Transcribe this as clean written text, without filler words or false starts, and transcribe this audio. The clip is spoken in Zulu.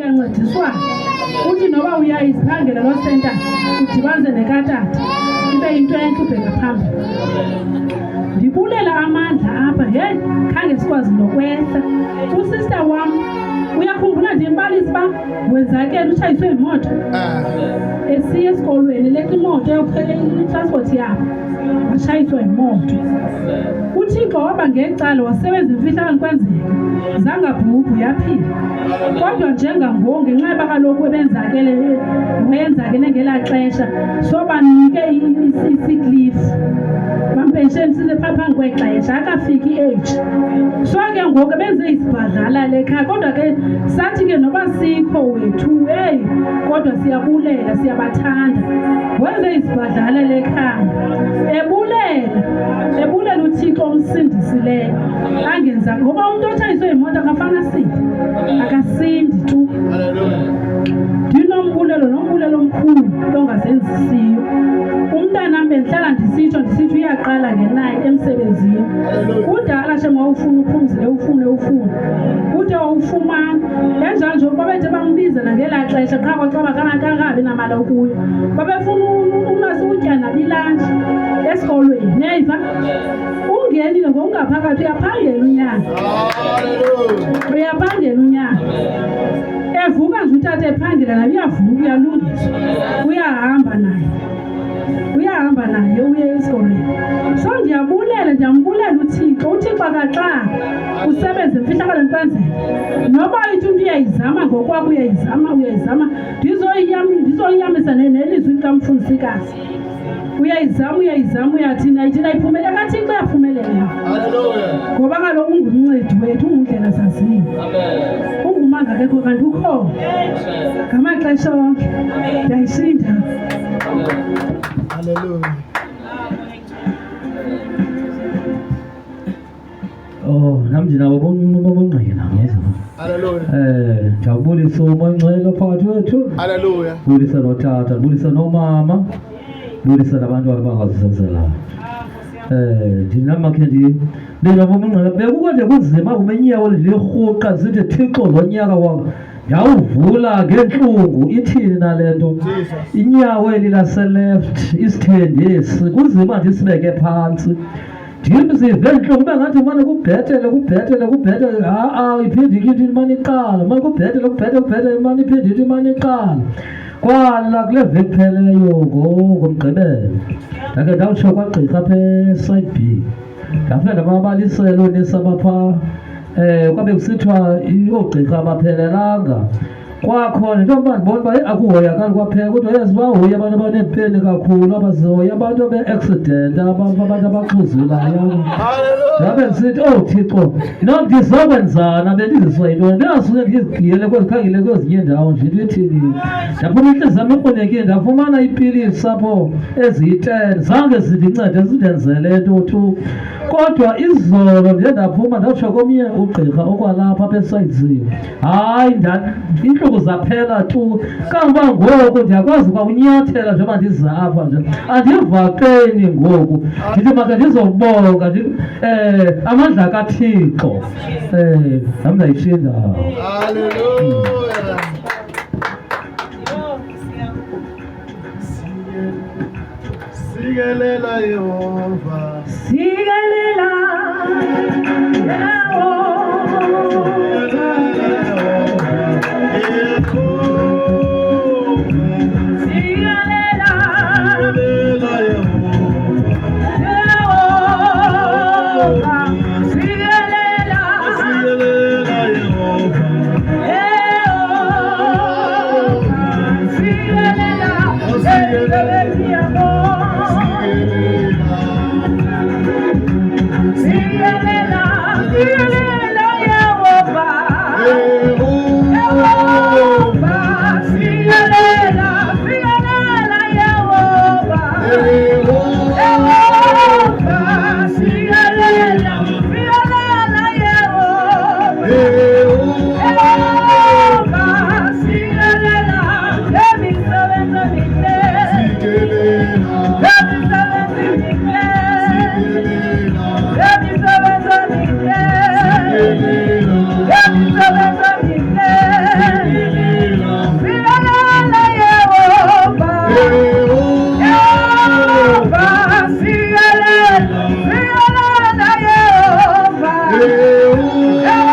Uyancediswa uthi noba uyayiphangela lo center udibanise nekatata ibe into entle ubheka phambili. Ndibulela amandla apha hey khange sikwazi nokwehla. Usister wam uyakhumbula ndimbalisa uba wenzakele utshayiswe yimoto esiya esikolweni leqa imoto yokukhwela itransport yabo washayiswa yimoto. UThixo waba ngecala wasebenza imfihlakalo kwenzeka zangabhubhu yaphila. Kodwa njengangoku ngenxa yoba kaloku ebenzakele wayenzakele ngelaa xesha so banike isiklifu bampesheni size phambi kwexesha akafiki i-age. So ke ngoku benze isibhadlala lekhaya kodwa ke sathi ke noba sikho wethu hey kodwa siyabulela siyabathanda wenze isibhadlala lekhaya ebulela uThixo omsindisileyo angenza ngoba umuntu otshayiswe yimoto akafana siphi akasindi tu. Ndinombulelo omkhulu ongasenzisiyo. Umntana bendihlala ndisithi uyaqala ngenayi emsebenzini. Kudala shema wawufuna uphumzile ufune kude wawufumana enjalo nje babethe bambizela ngelaa xesha qha kwacaba kangabi namali okuyo babefuna unasutya nabilanje esikolweni neyiva ungenile ngokungaphakathi uyaphangela unyaka evuka nje utata ephangela naye uyavuka uyalungisa uyahamba naye uye esikolweni. So ndiyambulela uThixo akaxa usebenze imfihlakalo kwenzeka noba into uyayizama ngokwabo uyayizama ndizoyiyamisa nelizwi likamfundisikazi uyayizama uyathina iphumele kaThixo yaphumelela. Hallelujah. Ngoba kaloku ungumncedi wethu ungundlela saziyo ungumanga kekho kanti ukho ngamaxesha onke ndiyayishinda. Hallelujah. Namdi nabo bongqina ngezo. Hallelujah. Jabulisa uMangcelo phakathi wethu. Hallelujah. Bulisa notata, bulisa nomama. Bulisa nabantu abangazizenzela. Ndinama ke ndinabo bongqina bekukade kunzima kumenyawo lirhuqa zithi Thixo lo nyaka wam yawuvula ngentlungu ithini nalento inyawo elilase left isithendesi kunzima ndisibeke phantsi. Ndimzive entlungu uba ngathi mane kubhetele iphinde ithi imane iqala mane kubhetele imane iphinde ithi imane iqala kwala kule veki pheleyo ngomgqibelo ndakhe ndawutsho kwagqirha apha eside B ndafika ndababalisela oonesi abaphaa kwabe kusithiwa oogqirha abaphelelanga kwakhona into yokuba ndibona uba akuhoyakali kwaphela kodwa yazi bahoya abantu abaneepeni kakhulu abazihoya abantu be-accident abantu abaxhuzulayo. Ndabe ndisithi Thixo ndizokwenzana bendiziswa yintoni ndingasuke ndizigiyele kwezikhangele kwezinye ndawo nje into ithini. Ndaphuma intliziyo yam ikrunekile ndafumana iipilisi apho eziyi-10 zange zindincede zindenzele nto tu. Kodwa izolo ndiye ndaphuma ndatsho komnye ugqirha okwalapha apha esayidini hayi intlungu zaphela tu kangoba ngoku ndiyakwazi uba unyathela njengoba ndiza apha nje andiva peni ngoku ndithi makhe ndizobonga amandla kaThixo nam ndayishinda. Hallelujah. Sikelela Yehova sikelela Hey!